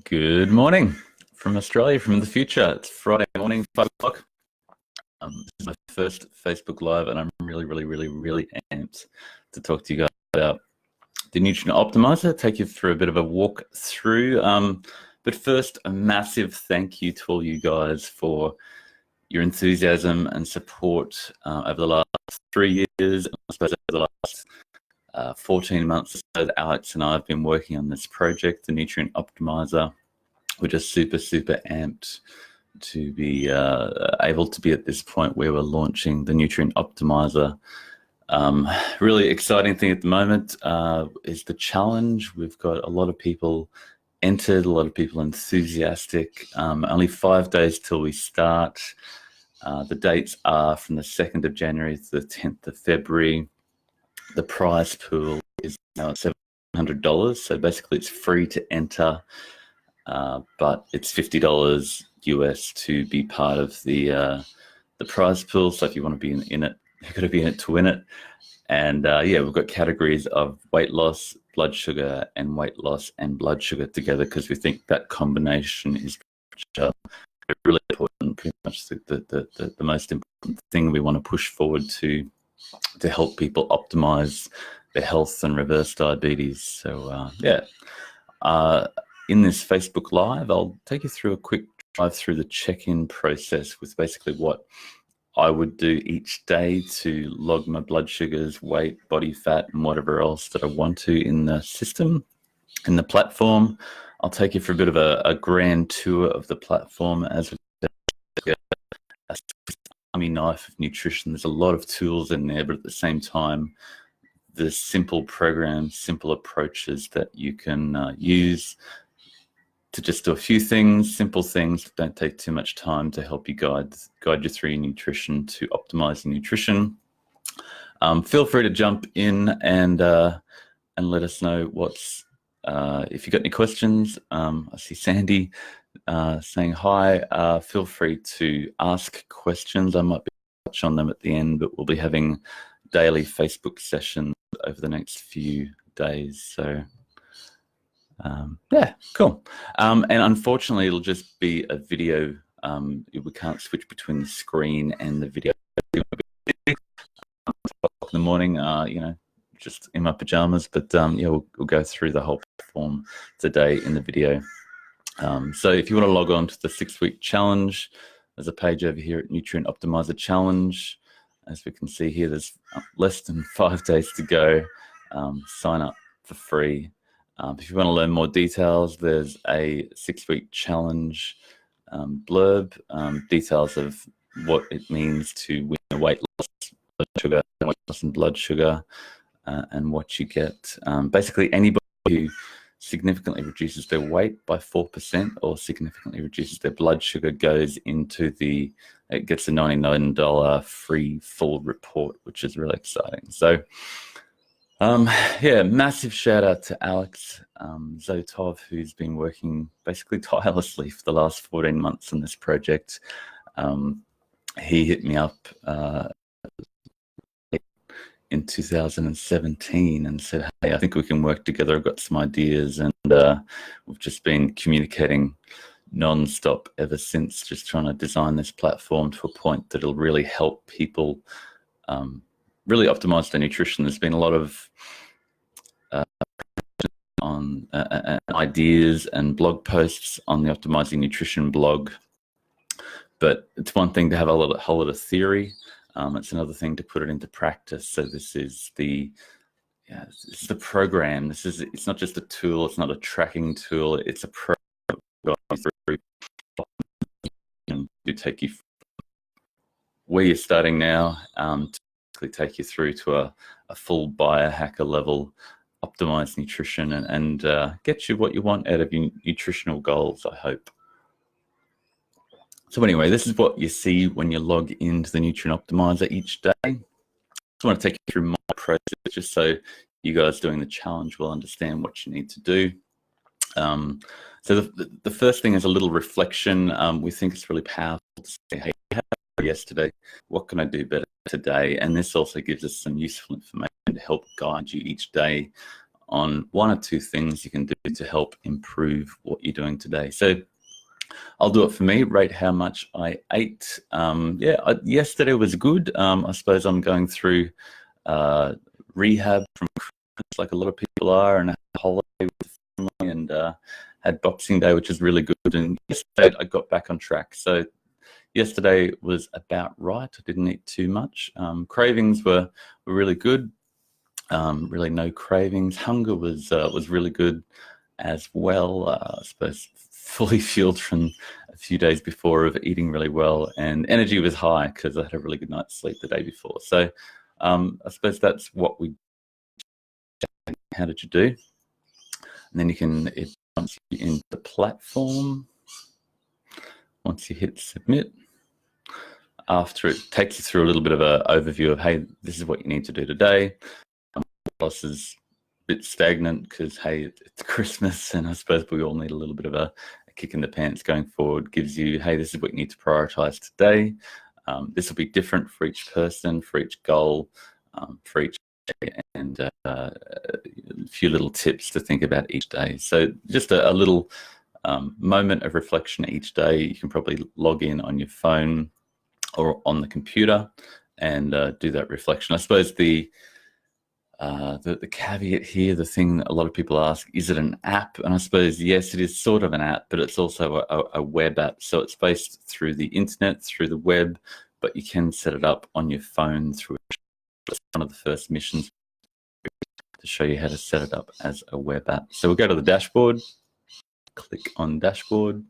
Good morning from Australia, from the future. It's Friday morning, 5 o'clock. This is my first Facebook Live, and I'm really amped to talk to you guys about the Nutrient Optimiser, take you through a bit of a walk through. But first, a massive thank you to all you guys for your enthusiasm and support over the last 3 years, and I suppose over the last 14 months or so. Alex and I have been working on this project, the Nutrient Optimiser. We're just super amped to be able to be at this point where we're launching the Nutrient Optimiser. Really exciting thing at the moment is the challenge. We've got a lot of people entered, a lot of people enthusiastic. Only 5 days till we start. The dates are from the 2nd of January to the 10th of February. The prize pool is now at $700, so basically it's free to enter, but it's $50 US to be part of the prize pool. So if you want to be in it, you've got to be in it to win it. And yeah, we've got categories of weight loss, blood sugar, and weight loss and blood sugar together, because we think that combination is really important, pretty much the most important thing we want to push forward to help people optimize their health and reverse diabetes. So yeah, in this Facebook Live, I'll take you through a quick drive through the check-in process with basically what I would do each day to log my blood sugars, weight, body fat, and whatever else that I want to in the system, in the platform. I'll take you for a bit of a grand tour of the platform as we get a army knife of nutrition. There's a lot of tools in there, but at the same time, the simple programs, simple approaches that you can use to just do a few things, simple things that don't take too much time to help you guide you through your nutrition, to optimize your nutrition. Feel free to jump in and let us know what's if you got any questions. I see Sandy saying hi. Feel free to ask questions. I might be touch on them at the end, but we'll be having daily Facebook sessions over the next few days. So yeah, cool. And unfortunately, it'll just be a video. We can't switch between the screen and the video. In the morning, you know, just in my pajamas, but yeah, we'll go through the whole platform today in the video. So if you want to log on to the 6-week challenge, there's a page over here at Nutrient Optimiser Challenge. As we can see here, there's less than 5 days to go. Sign up for free. If you want to learn more details, there's a 6-week challenge blurb, details of what it means to win a weight loss, and blood sugar, and what you get. Basically, anybody who significantly reduces their weight by 4% or significantly reduces their blood sugar gets a $99 free full report, which is really exciting. So yeah, massive shout out to Alex Zotov, who's been working basically tirelessly for the last 14 months on this project. He hit me up in 2017 and said, hey, I think we can work together. I've got some ideas, and we've just been communicating non-stop ever since, just trying to design this platform to a point that it'll really help people really optimize their nutrition. There's been a lot of on ideas and blog posts on the Optimizing Nutrition blog, but it's one thing to have a whole lot of theory. It's another thing to put it into practice. So this is the program. It's not just a tool. It's not a tracking tool. It's a program to take you where you're starting now, to take you through to a full biohacker level, optimized nutrition, and get you what you want out of your nutritional goals, I hope. So anyway, this is what you see when you log into the Nutrient Optimiser each day. I just want to take you through my process, just so you guys doing the challenge will understand what you need to do. So the first thing is a little reflection. We think it's really powerful to say, hey, yesterday, what can I do better today? And this also gives us some useful information to help guide you each day on one or two things you can do to help improve what you're doing today. So I'll do it for me, rate how much I ate. Yesterday was good. I suppose I'm going through rehab from Christmas like a lot of people are, and had a holiday with the family, and had Boxing Day, which is really good. And yesterday I got back on track. So yesterday was about right. I didn't eat too much. Cravings were really good. Really no cravings. Hunger was really good as well. I suppose fully fueled from a few days before of eating really well, and energy was high because I had a really good night's sleep the day before. So I suppose that's what we. How did you do? And then you can, once you're in the platform, once you hit submit, after it takes you through a little bit of an overview of, hey, this is what you need to do today. Loss is a bit stagnant because, hey, it's Christmas, and I suppose we all need a little bit of a kick in the pants going forward. Gives you, hey, this is what you need to prioritize today. This will be different for each person, for each goal, for each day, and a few little tips to think about each day. So just a little moment of reflection each day. You can probably log in on your phone or on the computer and do that reflection. I suppose the caveat here, the thing that a lot of people ask, is it an app? And I suppose, yes, it is sort of an app, but it's also a web app. So it's based through the internet, through the web, but you can set it up on your phone through one of the first missions to show you how to set it up as a web app. So we'll go to the dashboard, click on dashboard.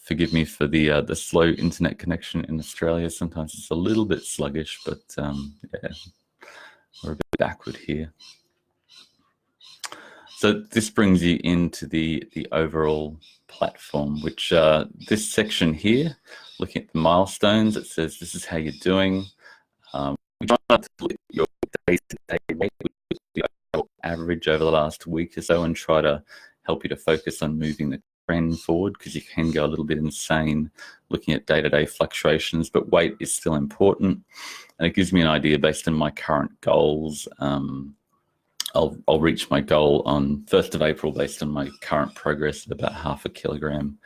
Forgive me for the slow internet connection in Australia. Sometimes it's a little bit sluggish, but yeah, we're a bit backward here. So this brings you into the overall platform, which this section here, looking at the milestones, it says this is how you're doing. We try not to look at your day-to-day rate, the average over the last week or so, and try to help you to focus on moving the trend forward, because you can go a little bit insane looking at day-to-day fluctuations, but weight is still important, and it gives me an idea based on my current goals. I'll reach my goal on 1st of April based on my current progress at about 0.5 kilogram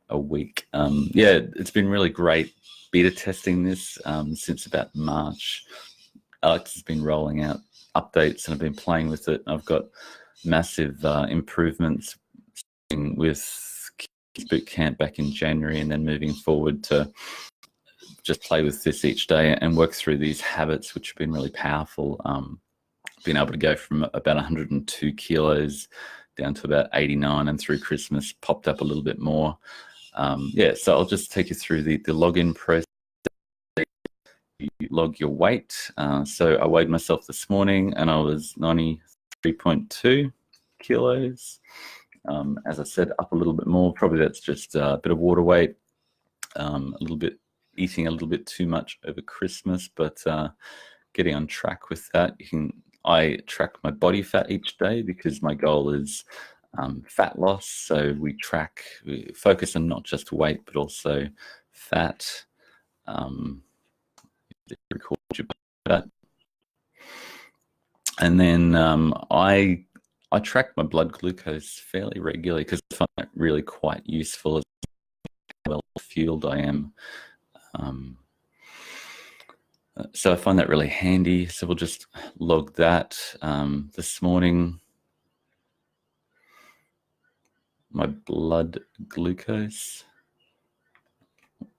a week. Yeah, it's been really great beta testing this since about March. Alex has been rolling out updates and I've been playing with it. I've got massive improvements with Kids Boot Camp back in January, and then moving forward to just play with this each day and work through these habits, which have been really powerful. Been able to go from about 102 kilos down to about 89, and through Christmas popped up a little bit more. Yeah, so I'll just take you through the login process. You log your weight. So I weighed myself this morning and I was 93.2 kilos. As I said, up a little bit more. Probably that's just a bit of water weight, a little bit eating a little bit too much over Christmas, but getting on track with that. I track my body fat each day because my goal is fat loss. So we focus on not just weight, but also fat. Record your fat. And then I track my blood glucose fairly regularly because I find that really quite useful as how well fueled I am. So I find that really handy. So we'll just log that. This morning, my blood glucose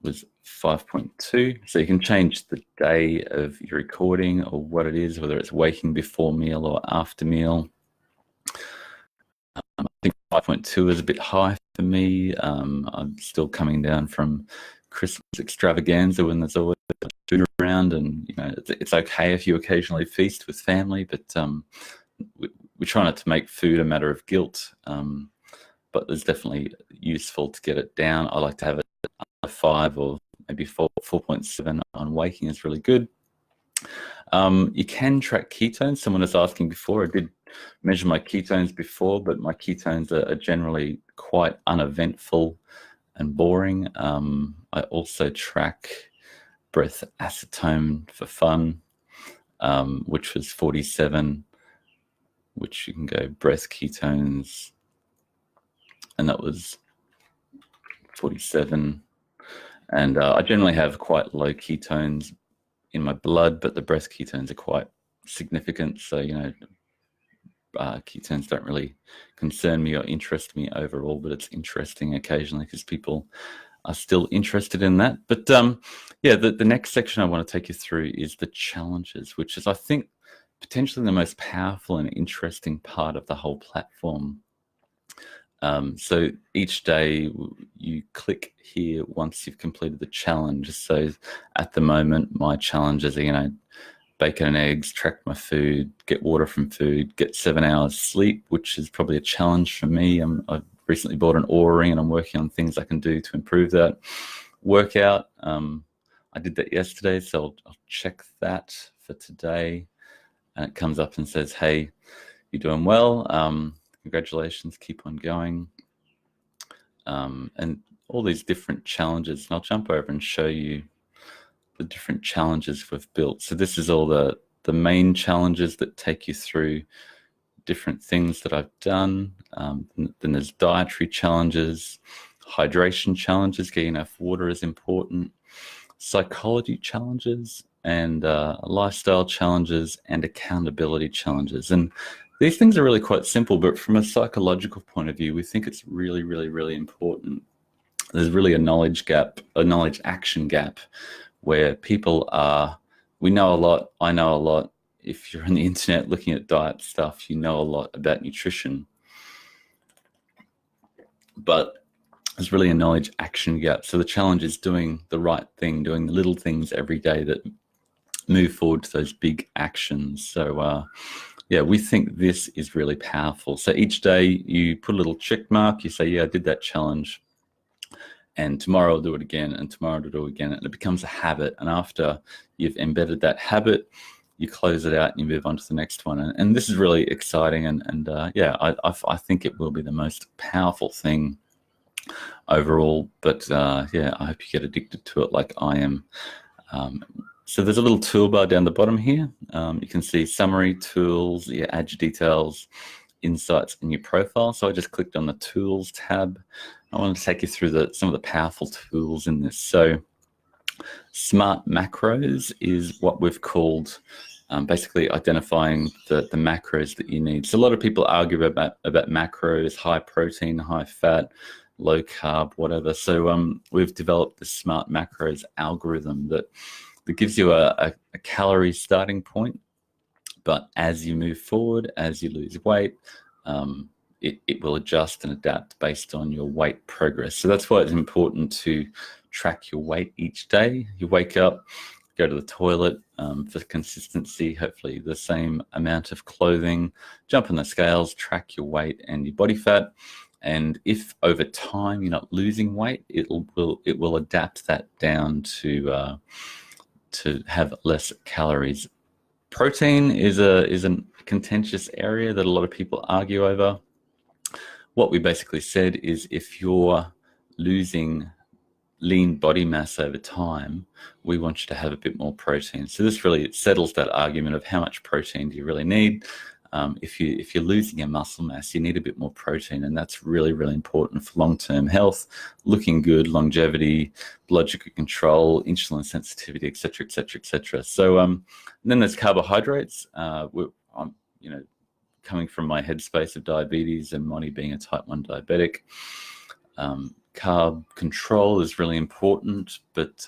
was 5.2. So you can change the day of your recording or what it is, whether it's waking before meal or after meal. I think 5.2 is a bit high for me. I'm still coming down from Christmas extravaganza when there's always food around, and it's okay if you occasionally feast with family, but we try not to make food a matter of guilt. But it's definitely useful to get it down. I like to have it under 5 or maybe 4.7 on waking is really good. You can track ketones. Someone was asking before. I did measure my ketones before, but my ketones are generally quite uneventful and boring. I also track breath acetone for fun. which was 47, which you can go breath ketones, and that was 47. And I generally have quite low ketones in my blood, but the breath ketones are quite significant. So, ketones don't really concern me or interest me overall, but it's interesting occasionally because people are still interested in that. But the next section I want to take you through is the challenges, which is, I think, potentially the most powerful and interesting part of the whole platform. So each day you click here once you've completed the challenge. So at the moment, my challenges are, bacon and eggs, track my food, get water from food, get 7 hours sleep, which is probably a challenge for me. I've recently bought an Oura ring and I'm working on things I can do to improve that. Workout, I did that yesterday, so I'll check that for today. And it comes up and says, hey, you're doing well. Congratulations, keep on going. And all these different challenges. And I'll jump over and show you the different challenges we've built. So this is all the main challenges that take you through different things that I've done. Then there's dietary challenges, hydration challenges, getting enough water is important, psychology challenges, and lifestyle challenges and accountability challenges. And these things are really quite simple, but from a psychological point of view, we think it's really, really, really important. There's really a knowledge gap, a knowledge action gap, where people are, we know a lot, I know a lot. If you're on the internet looking at diet stuff, you know a lot about nutrition. But there's really a knowledge action gap. So the challenge is doing the right thing, doing the little things every day that move forward to those big actions. So we think this is really powerful. So each day you put a little check mark, you say, yeah, I did that challenge. And tomorrow I'll do it again, and tomorrow I'll do it again. And it becomes a habit. And after you've embedded that habit, you close it out and you move on to the next one. And this is really exciting. I think it will be the most powerful thing overall. But I hope you get addicted to it like I am. So there's a little toolbar down the bottom here. You can see summary, tools, add your details, insights, and your profile. So I just clicked on the tools tab. I want to take you through some of the powerful tools in this. So smart macros is what we've called basically identifying the macros that you need. So a lot of people argue about macros, high protein, high fat, low carb, whatever. So we've developed this smart macros algorithm that gives you a calorie starting point. But as you move forward, as you lose weight, it will adjust and adapt based on your weight progress. So that's why it's important to track your weight each day. You wake up, go to the toilet for consistency, hopefully the same amount of clothing, jump on the scales, track your weight and your body fat. And if over time you're not losing weight, it will adapt that down to have less calories. Protein is a contentious area that a lot of people argue over. What we basically said is if you're losing lean body mass over time, we want you to have a bit more protein. So this really settles that argument of how much protein do you really need. If you're losing your muscle mass, you need a bit more protein, and that's really, really important for long-term health, looking good, longevity, blood sugar control, insulin sensitivity, et cetera, et cetera, et cetera. So then there's carbohydrates. Coming from my headspace of diabetes and Monty being a type 1 diabetic, carb control is really important, but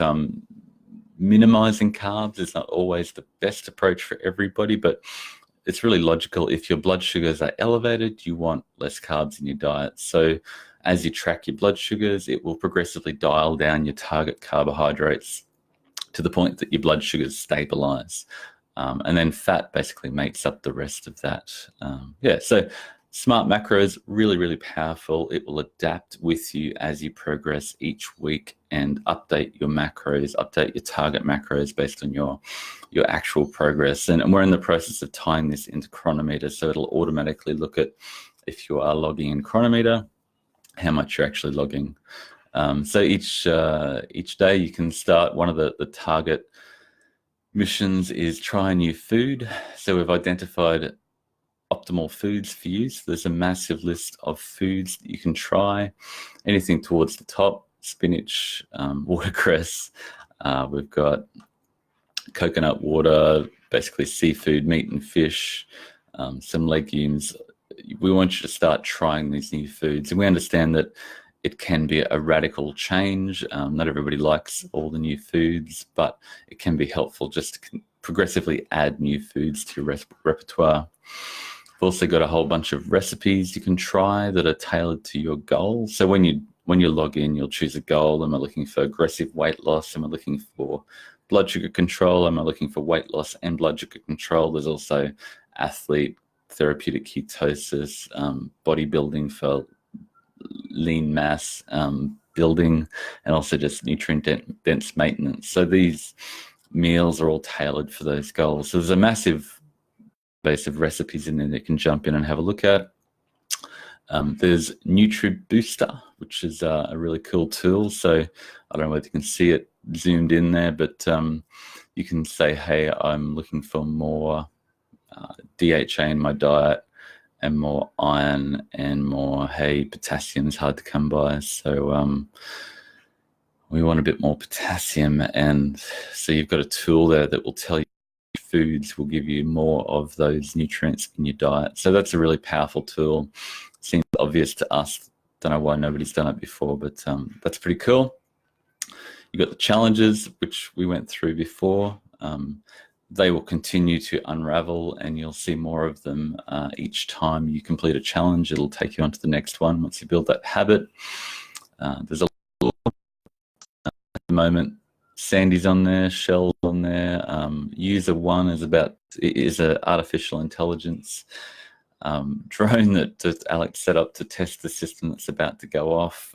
minimizing carbs is not always the best approach for everybody, but it's really logical. If your blood sugars are elevated, you want less carbs in your diet. So as you track your blood sugars, it will progressively dial down your target carbohydrates to the point that your blood sugars stabilize. And then fat basically makes up the rest of that. So smart macros, really, really powerful. It will adapt with you as you progress each week and update your macros, update your target macros based on your actual progress. And we're in the process of tying this into Chronometer, so it'll automatically look at, if you are logging in Chronometer, how much you're actually logging. So each day you can start one of the target missions is try a new food. So we've identified optimal foods for you. So there's a massive list of foods that you can try. Anything towards the top: spinach, watercress. We've got coconut water, basically seafood, meat and fish, some legumes. We want you to start trying these new foods. And we understand that it can be a radical change. Not everybody likes all the new foods, but it can be helpful just to progressively add new foods to your repertoire. We've also got a whole bunch of recipes you can try that are tailored to your goals. So when you log in, you'll choose a goal. Am I looking for aggressive weight loss? Am I looking for blood sugar control? Am I looking for weight loss and blood sugar control? There's also athlete, therapeutic ketosis, bodybuilding for lean mass building, and also just nutrient dense maintenance. So these meals are all tailored for those goals. So there's a massive base of recipes in there that you can jump in and have a look at. There's NutriBooster, which is a really cool tool. So I don't know whether you can see it zoomed in there, but you can say, hey, I'm looking for more DHA in my diet and more iron and more, hey, potassium is hard to come by. So we want a bit more potassium. And so you've got a tool there that will tell you foods will give you more of those nutrients in your diet. So that's a really powerful tool. Seems obvious to us. Don't know why nobody's done it before, but that's pretty cool. You've got the challenges, which we went through before. They will continue to unravel, and you'll see more of them each time you complete a challenge. It'll take you on to the next one once you build that habit. There's a lot at the moment. Sandy's on there, Shell's on there. User one is an artificial intelligence drone that Alex set up to test the system that's about to go off.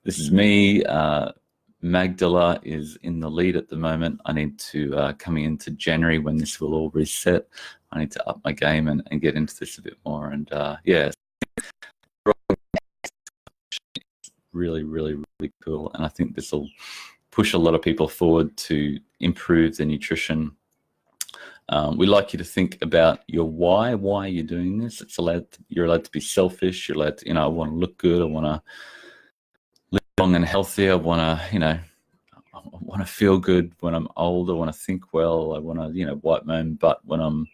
This is me. Magdala is in the lead at the moment. I need to, coming into January when this will all reset, I need to up my game and get into this a bit more. And yeah, really, really, really cool. And I think this will push a lot of people forward to improve their nutrition. We like you to think about your why. Why are you doing this? You're allowed to be selfish. You're allowed to, I want to look good. I want to live long and healthy. I want to, I want to feel good when I'm old. I want to think well. I want to, wipe my own butt when I'm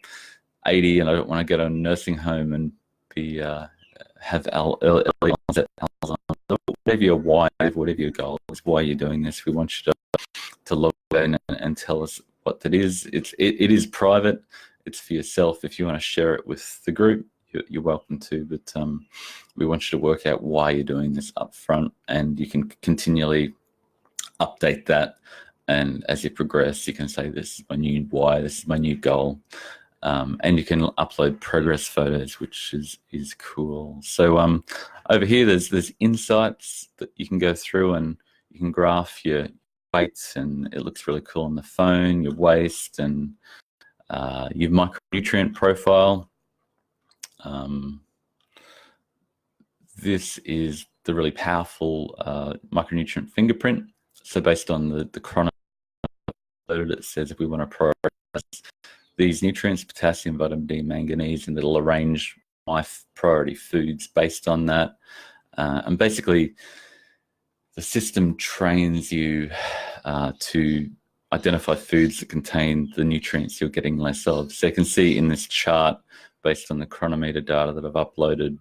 80, and I don't want to go to a nursing home and be have early onset Alzheimer's. Whatever your why, whatever your goal is, why you're doing this, we want you to log in and tell us what that is. It is private. It's for yourself. If you want to share it with the group, you're welcome to. But we want you to work out why you're doing this up front, and you can continually update that. And as you progress, you can say, this is my new why, this is my new goal. And you can upload progress photos, which is cool. So over here, there's insights that you can go through, and you can graph your weights, and it looks really cool on the phone, your waist, and your micronutrient profile. This is the really powerful micronutrient fingerprint. So based on the chrono, it says if we want to prioritize these nutrients, potassium, vitamin D, manganese, and it'll arrange my priority foods based on that. And basically, the system trains you to identify foods that contain the nutrients you're getting less of. So you can see in this chart, based on the chronometer data that I've uploaded,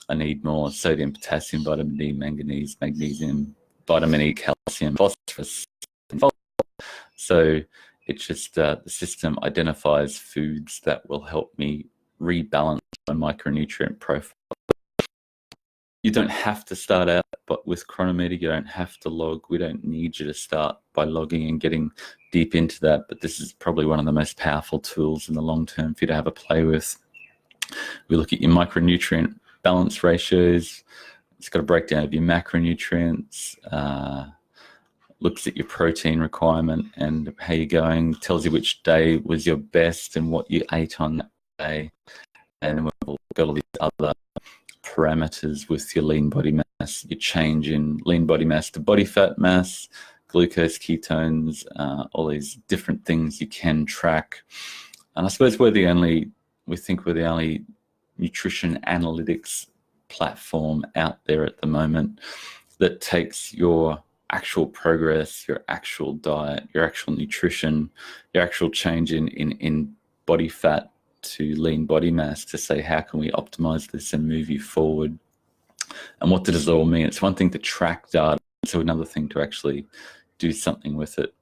I need more sodium, potassium, vitamin D, manganese, magnesium, vitamin E, calcium, phosphorus. So it's just the system identifies foods that will help me rebalance my micronutrient profile. You don't have to start out but with chronometer. You don't have to log. We don't need you to start by logging and getting deep into that. But this is probably one of the most powerful tools in the long term for you to have a play with. We look at your micronutrient balance ratios. It's got a breakdown of your macronutrients, looks at your protein requirement and how you're going, tells you which day was your best and what you ate on that day. And then we've got all these other parameters with your lean body mass, your change in lean body mass to body fat mass, glucose, ketones, all these different things you can track. And I suppose we think we're the only nutrition analytics platform out there at the moment that takes your actual progress, your actual diet, your actual nutrition, your actual change in body fat to lean body mass to say, how can we optimize this and move you forward? And what does it all mean? It's one thing to track data, so another thing to actually do something with it.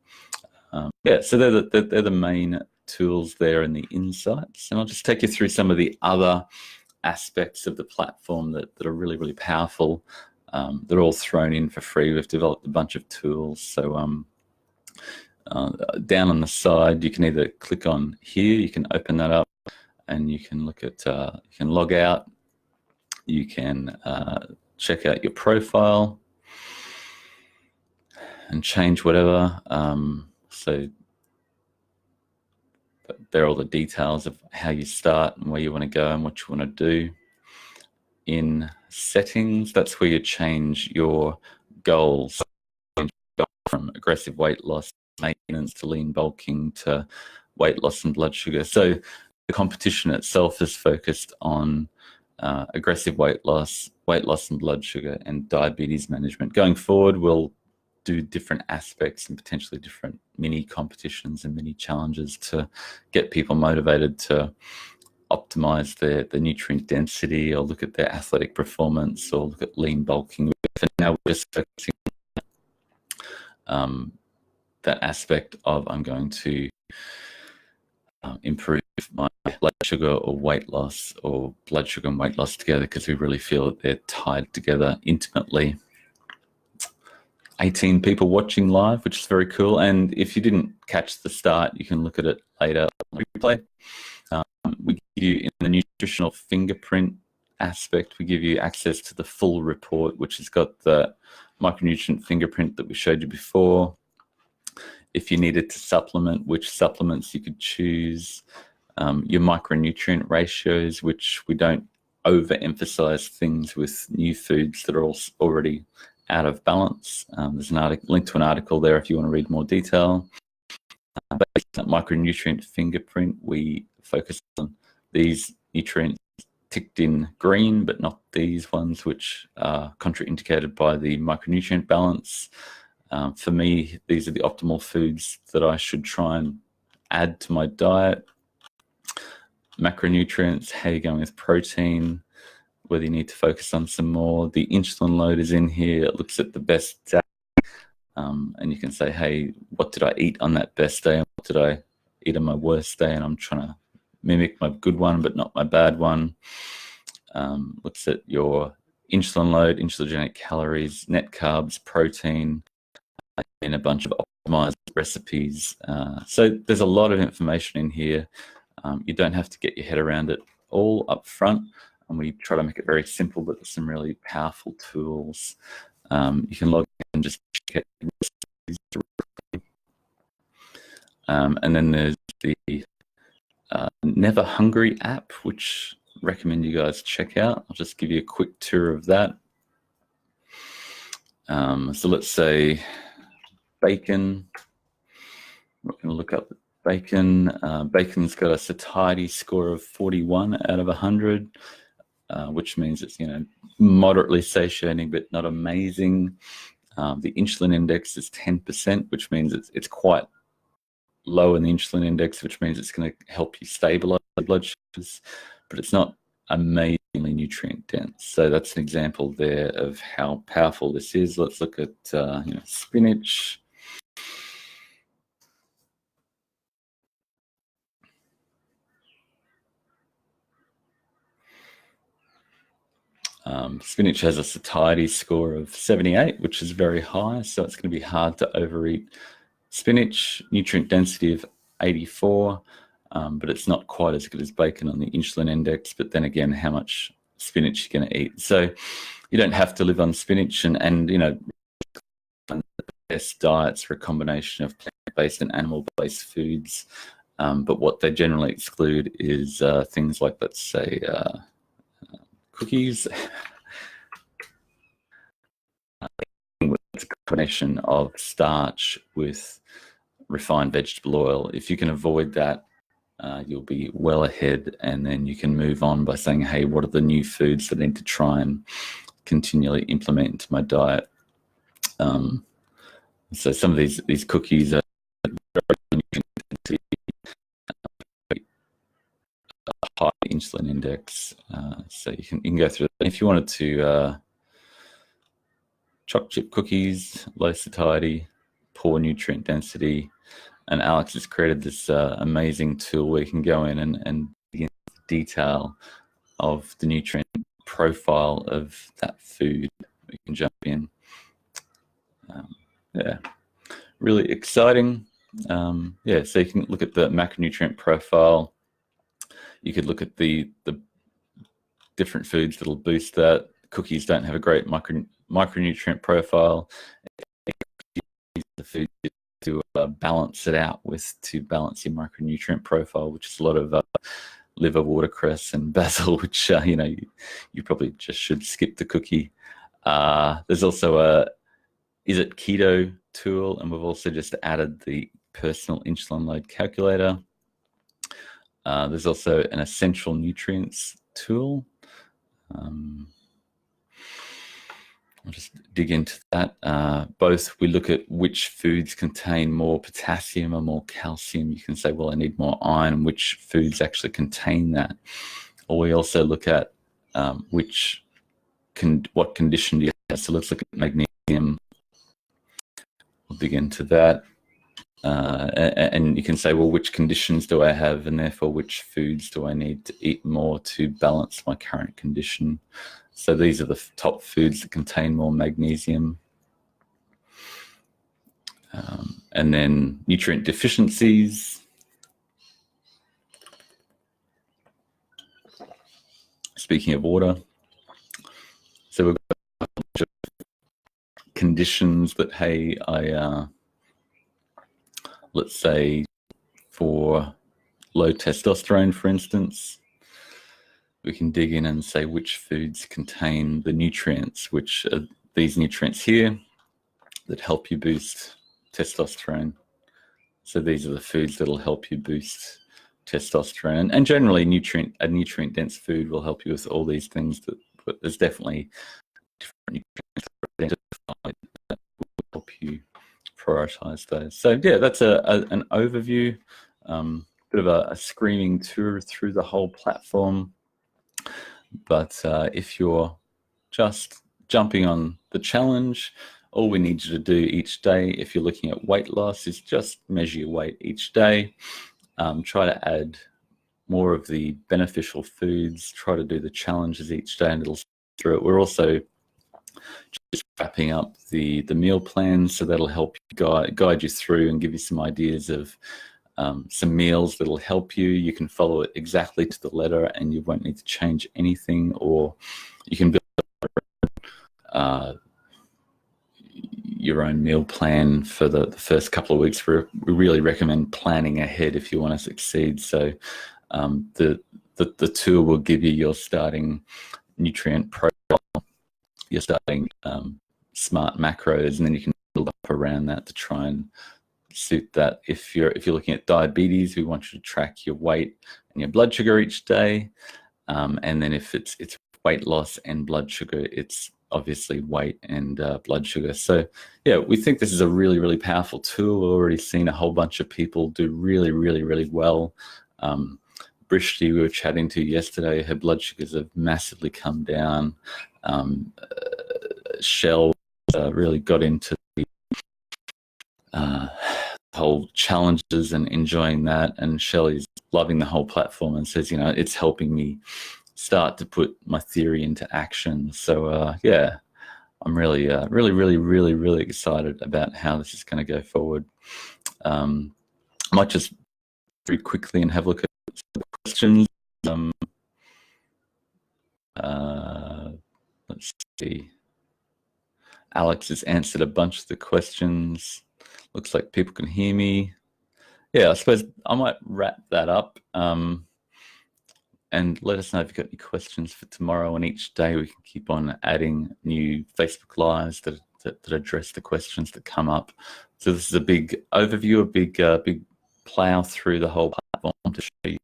So they're the main tools there and the insights. And I'll just take you through some of the other aspects of the platform that are really, really powerful. They're all thrown in for free. We've developed a bunch of tools. So down on the side, you can either click on here, you can open that up, and you can look at, you can log out, you can check out your profile and change whatever. So there are all the details of how you start and where you want to go and what you want to do. In settings, that's where you change your goals from aggressive weight loss, maintenance, to lean bulking, to weight loss and blood sugar. So the competition itself is focused on aggressive weight loss and blood sugar, and diabetes management. Going forward, we'll do different aspects and potentially different mini competitions and mini challenges to get people motivated to optimize their nutrient density, or look at their athletic performance, or look at lean bulking. For now, we're just focusing on that aspect of, I'm going to improve my blood sugar or weight loss, or blood sugar and weight loss together, because we really feel that they're tied together intimately. 18 people watching live, which is very cool. And if you didn't catch the start, you can look at it later on replay. We give you, in the nutritional fingerprint aspect, we give you access to the full report, which has got the micronutrient fingerprint that we showed you before. If you needed to supplement, which supplements you could choose, your micronutrient ratios, which we don't overemphasize things with new foods that are already out of balance. There's an link to an article there if you want to read more detail. Based on that micronutrient fingerprint, we focus on these nutrients ticked in green, but not these ones, which are contraindicated by the micronutrient balance. For me, these are the optimal foods that I should try and add to my diet. Macronutrients, how you're going with protein, whether you need to focus on some more. The insulin load is in here. It looks at the best day. And you can say, hey, what did I eat on that best day? And what did I eat on my worst day? And I'm trying to mimic my good one, but not my bad one. Looks at your insulin load, insulinogenic calories, net carbs, protein, and a bunch of optimized recipes. So there's a lot of information in here. You don't have to get your head around it all up front. And we try to make it very simple, but there's some really powerful tools. You can log in and just check recipes directly. And then there's the Never Hungry app, which I recommend you guys check out. I'll just give you a quick tour of that. So let's say bacon. We're going to look up bacon. Bacon's got a satiety score of 41 out of 100. Which means it's, moderately satiating, but not amazing. The insulin index is 10%, which means it's quite low in the insulin index, which means it's going to help you stabilize the blood sugars, but it's not amazingly nutrient dense. So that's an example there of how powerful this is. Let's look at spinach. Spinach has a satiety score of 78, which is very high, so it's going to be hard to overeat spinach. Nutrient density of 84, but it's not quite as good as bacon on the insulin index. But then again, how much spinach you're going to eat. So you don't have to live on spinach, and the best diets are a combination of plant-based and animal-based foods. But what they generally exclude is things like, let's say, cookies. combination of starch with refined vegetable oil. If you can avoid that, you'll be well ahead, and then you can move on by saying, hey, what are the new foods that I need to try and continually implement into my diet? So some of these cookies are high insulin index, so you can go through that. If you wanted to chocolate chip cookies, low satiety, poor nutrient density, and Alex has created this amazing tool where you can go in and begin detail of the nutrient profile of that food. We can jump in. Yeah, really exciting. Yeah, so you can look at the macronutrient profile. You could look at the different foods that'll boost that. Cookies don't have a great micronutrient profile. The food to balance it out with, to balance your micronutrient profile, which is a lot of liver, watercress, and basil, which you probably just should skip the cookie. There's also a Is It Keto tool, and we've also just added the personal insulin load calculator. There's also an essential nutrients tool. I'll just dig into that. Both we look at which foods contain more potassium or more calcium. You can say, well, I need more iron. Which foods actually contain that? Or we also look at what condition do you have. So let's look at magnesium. We'll dig into that. And you can say, well, which conditions do I have, and therefore which foods do I need to eat more to balance my current condition? So these are the top foods that contain more magnesium. And then nutrient deficiencies. Speaking of water, so we've got a bunch of conditions that, hey, let's say for low testosterone, for instance, we can dig in and say which foods contain the nutrients, which are these nutrients here that help you boost testosterone. So these are the foods that'll help you boost testosterone. And generally, a nutrient-dense food will help you with all these things, but there's definitely different nutrients identified that will help you prioritize those. So yeah, that's an overview, bit of a screaming tour through the whole platform. But if you're just jumping on the challenge, all we need you to do each day, if you're looking at weight loss, is just measure your weight each day. Try to add more of the beneficial foods. Try to do the challenges each day, and it'll through it. We're also just wrapping up the meal plans, so that'll help you guide you through and give you some ideas of some meals that'll help you. You can follow it exactly to the letter, and you won't need to change anything, or you can build your own meal plan for the first couple of weeks. We really recommend planning ahead if you want to succeed. So the tool will give you your starting nutrient profile, your starting smart macros, and then you can build up around that to try and suit that. If you're looking at diabetes, we want you to track your weight and your blood sugar each day, and then if it's weight loss and blood sugar, it's obviously weight and blood sugar. So yeah, we think this is a really, really powerful tool. We've already seen a whole bunch of people do really, really, really well. Brishti, we were chatting to yesterday, her blood sugars have massively come down. Shell really got into the whole challenges and enjoying that, and Shelley's loving the whole platform and says, it's helping me start to put my theory into action. So yeah, I'm really, really, really, really, really excited about how this is going to go forward. I might just very quickly and have a look at some questions. Let's see. Alex has answered a bunch of the questions. Looks like people can hear me. Yeah, I suppose I might wrap that up. And let us know if you've got any questions for tomorrow. And each day we can keep on adding new Facebook Lives that that address the questions that come up. So this is a big overview, a big plow through the whole platform to show you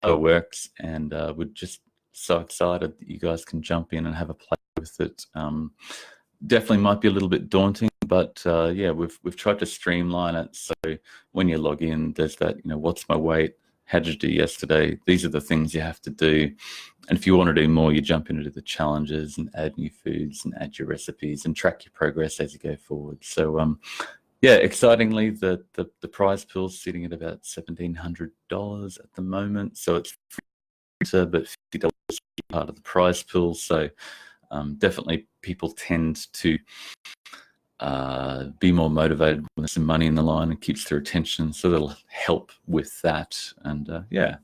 how it works, and we're just so excited that you guys can jump in and have a play with it. Definitely might be a little bit daunting, but yeah, we've tried to streamline it. So when you log in, there's that, what's my weight? How did you do yesterday? These are the things you have to do. And if you want to do more, you jump into the challenges and add new foods and add your recipes and track your progress as you go forward. So yeah, excitingly, the prize pool's sitting at about $1,700 at the moment. So it's free, but $50 is part of the prize pool. So definitely people tend to be more motivated when there's some money in the line and keeps their attention. So that'll help with that. And yeah,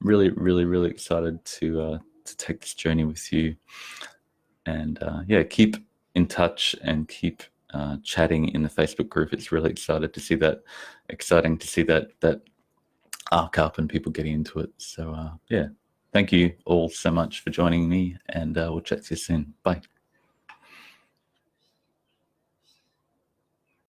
really, really, really excited to take this journey with you. And yeah, keep in touch and keep chatting in the Facebook group. It's really exciting to see that arc up and people getting into it. So yeah, thank you all so much for joining me, and we'll chat to you soon. Bye.